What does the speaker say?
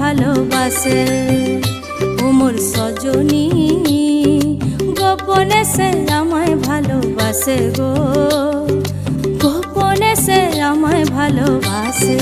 ভালোবাসে। ও মোর সজনী গোপনে সে আমায় ভালোবাসে গো, গোপনে সে আমায় ভালোবাসে।